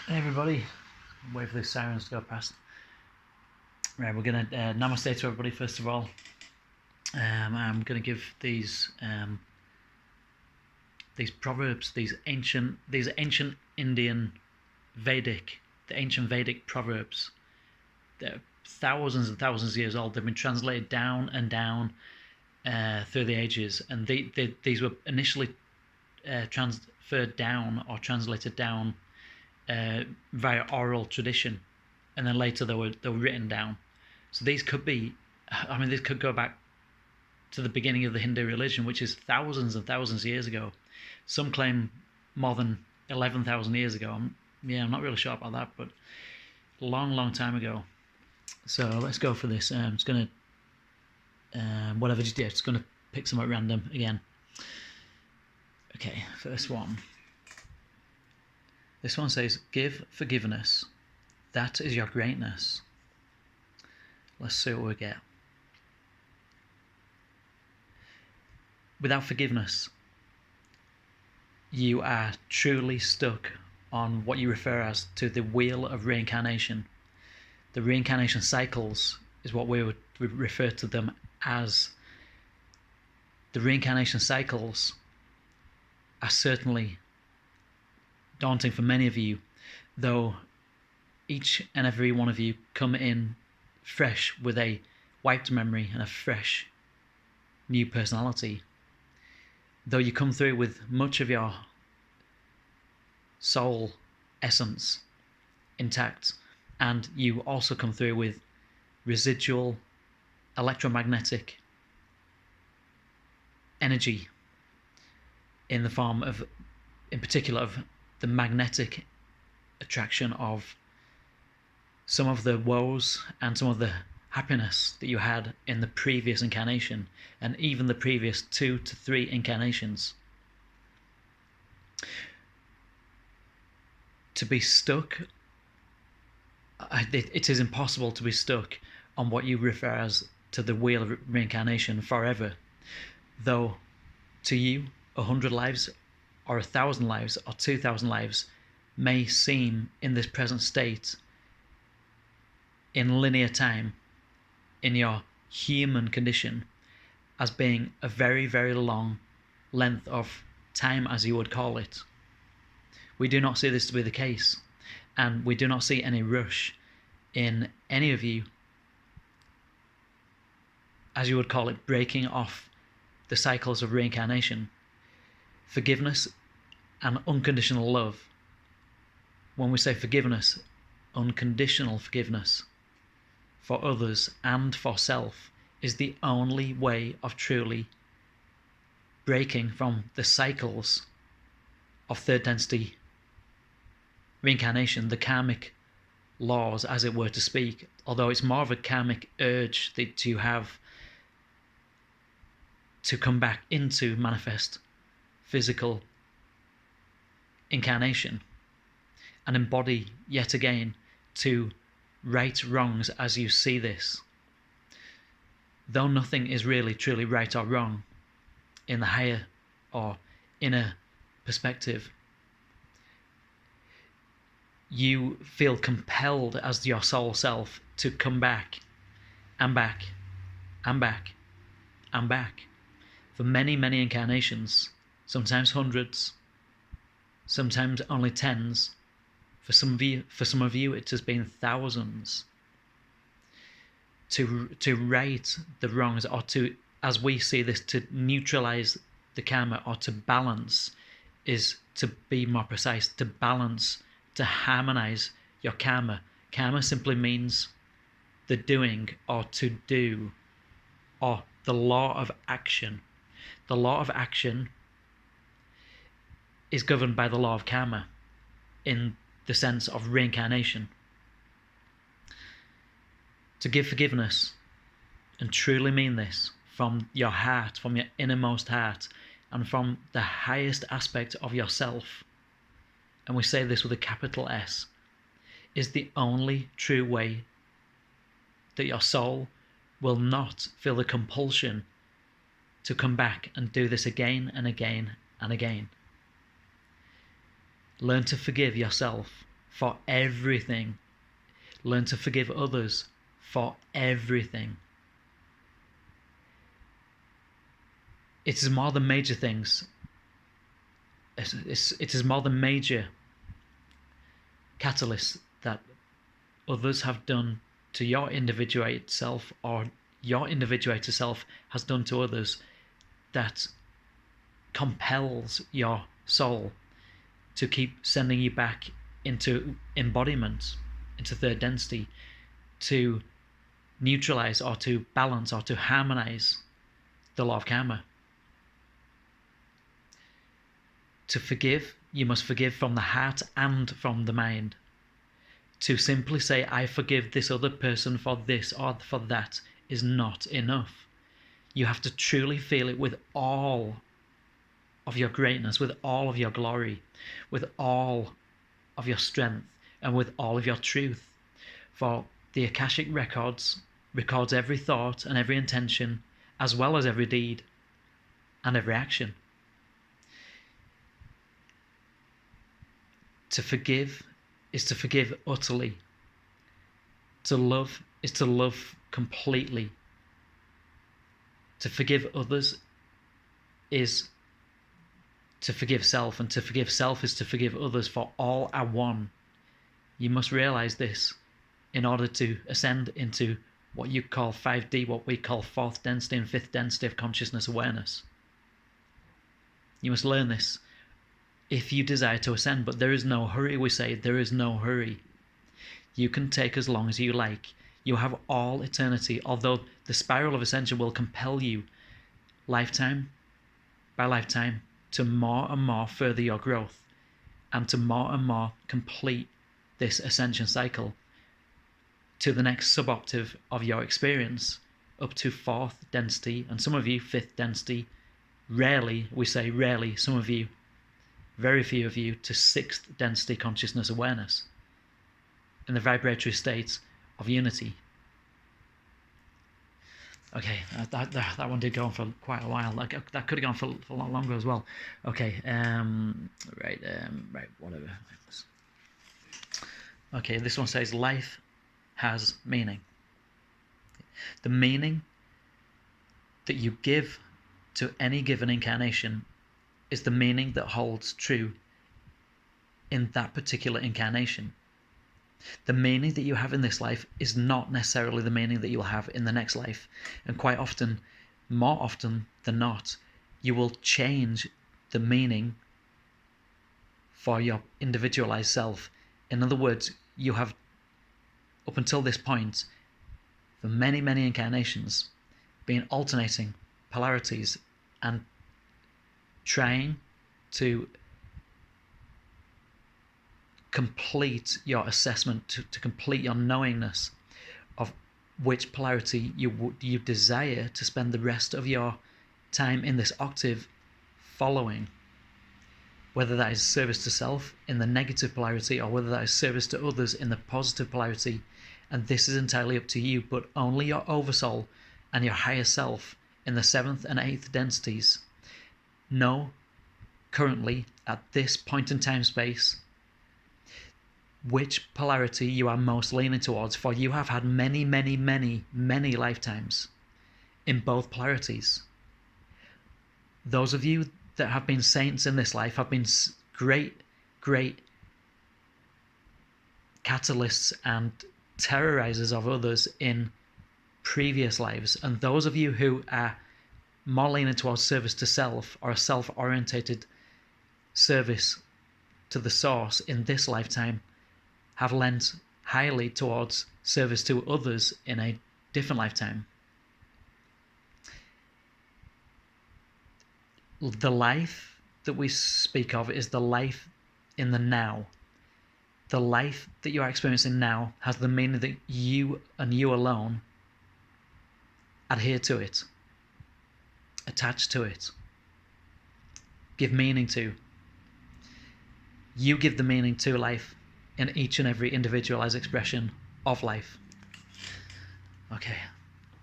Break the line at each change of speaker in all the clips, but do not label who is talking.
Hey everybody, wait for these sirens to go past. Right, we're going to namaste to everybody first of all. I'm going to give these proverbs, these ancient Indian Vedic, the ancient Vedic proverbs. They're thousands and thousands of years old. They've been translated down and down through the ages, and these were initially transferred down or translated down via oral tradition, and then later they were written down. So these could go back to the beginning of the Hindu religion, which is thousands and thousands of years ago. Some claim more than 11,000 years ago. I'm not really sure about that, but long time ago. So let's go for this. It's going to, whatever just did, it's going to pick some at random again. Okay, first one. This one says, "Give forgiveness. That is your greatness." Let's see what we get. Without forgiveness, you are truly stuck on what you refer as to the wheel of reincarnation. The reincarnation cycles is what we would refer to them as. The reincarnation cycles are certainly daunting for many of you, though each and every one of you come in fresh with a wiped memory and a fresh new personality. Though you come through with much of your soul essence intact, and you also come through with residual electromagnetic energy in the form of, in particular, of the magnetic attraction of some of the woes and some of the happiness that you had in the previous incarnation, and even the previous 2 to 3 incarnations. To be stuck, it is impossible to be stuck on what you refer as to the wheel of reincarnation forever, though to you 100 lives or 1,000 lives or 2,000 lives may seem in this present state, in linear time, in your human condition, as being a very, very long length of time, as you would call it. We do not see this to be the case, and we do not see any rush in any of you, as you would call it, breaking off the cycles of reincarnation. Forgiveness and unconditional love. When we say forgiveness, unconditional forgiveness for others and for self is the only way of truly breaking from the cycles of third density reincarnation, the karmic laws, as it were, to speak, although it's more of a karmic urge that you have to come back into manifest physical incarnation and embody yet again to right wrongs as you see this. Though nothing is really truly right or wrong in the higher or inner perspective, you feel compelled as your soul self to come back and back and back and back for many, many incarnations, sometimes hundreds, sometimes only tens. For some of you, it has been thousands. To right the wrongs, or to, as we see this, to neutralize the karma, or to balance, is to be more precise, to balance, to harmonize your karma. Karma simply means the doing, or to do, or the law of action. The law of action is governed by the law of karma in the sense of reincarnation. To give forgiveness and truly mean this from your heart, from your innermost heart, and from the highest aspect of yourself, and we say this with a capital S, is the only true way that your soul will not feel the compulsion to come back and do this again and again and again. Learn to forgive yourself for everything. Learn to forgive others for everything. It is more than major things. It is more than major catalysts that others have done to your individuated self, or your individuated self has done to others, that compels your soul to keep sending you back into embodiment, into third density, to neutralize or to balance or to harmonize the law of karma. To forgive, you must forgive from the heart and from the mind. To simply say, I forgive this other person for this or for that, is not enough. You have to truly feel it with all of your greatness, with all of your glory, with all of your strength, and with all of your truth. For the Akashic records every thought and every intention, as well as every deed and every action. To forgive is to forgive utterly. To love is to love completely. To forgive others is to forgive self, and to forgive self is to forgive others, for all are one. You must realize this in order to ascend into what you call 5D, what we call 4th density and 5th density of consciousness awareness. You must learn this if you desire to ascend, but there is no hurry, we say. There is no hurry. You can take as long as you like. You have all eternity, although the spiral of ascension will compel you lifetime by lifetime to more and more further your growth, and to more and more complete this ascension cycle to the next sub-octave of your experience, up to 4th density, and some of you 5th density, rarely, we say rarely, some of you, very few of you, to 6th density consciousness awareness in the vibratory state of unity. Okay, that one did go on for quite a while. That could have gone for a lot longer as well. Okay, right, whatever. Okay, this one says life has meaning. The meaning that you give to any given incarnation is the meaning that holds true in that particular incarnation. The meaning that you have in this life is not necessarily the meaning that you'll have in the next life. And quite often, more often than not, you will change the meaning for your individualized self. In other words, you have, up until this point, for many, many incarnations, been alternating polarities and trying to complete your assessment, to complete your knowingness of which polarity you desire to spend the rest of your time in this octave following. Whether that is service to self in the negative polarity, or whether that is service to others in the positive polarity. And this is entirely up to you, but only your oversoul and your higher self in the 7th and 8th densities know currently at this point in time space which polarity you are most leaning towards, for you have had many, many, many, many lifetimes in both polarities. Those of you that have been saints in this life have been great, great catalysts and terrorizers of others in previous lives. And those of you who are more leaning towards service to self, or a self-orientated service to the source in this lifetime, have lent highly towards service to others in a different lifetime. The life that we speak of is the life in the now. The life that you are experiencing now has the meaning that you and you alone adhere to it, attach to it, give meaning to. You give the meaning to life in each and every individualized expression of life. Okay,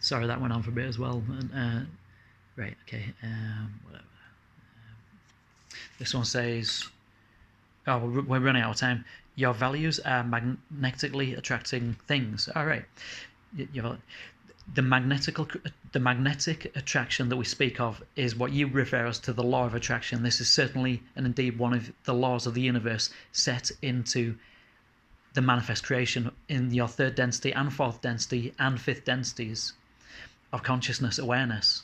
sorry that went on for a bit as well. Right, okay, whatever. This one says, oh, we're running out of time. Your values are magnetically attracting things. All right. The magnetic attraction that we speak of is what you refer as to the law of attraction. This is certainly and indeed one of the laws of the universe set into the manifest creation in your third density and fourth density and fifth densities of consciousness awareness.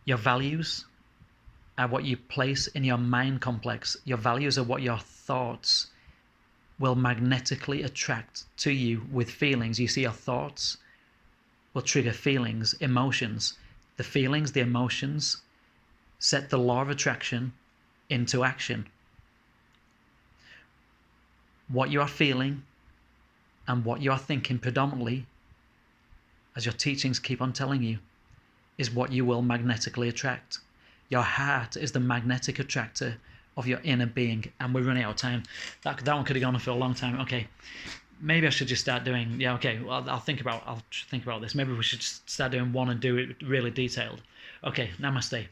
Your values are what you place in your mind complex. Your values are what your thoughts will magnetically attract to you with feelings. You see, your thoughts will trigger feelings, emotions. The feelings, the emotions set the law of attraction into action. What you are feeling and what you are thinking predominantly, as your teachings keep on telling you, is what you will magnetically attract. Your heart is the magnetic attractor of your inner being. And we're running out of time. That one could have gone on for a long time. Okay, maybe I should just start doing, okay, well, I'll think about this. Maybe we should start doing one and do it really detailed. Okay, namaste.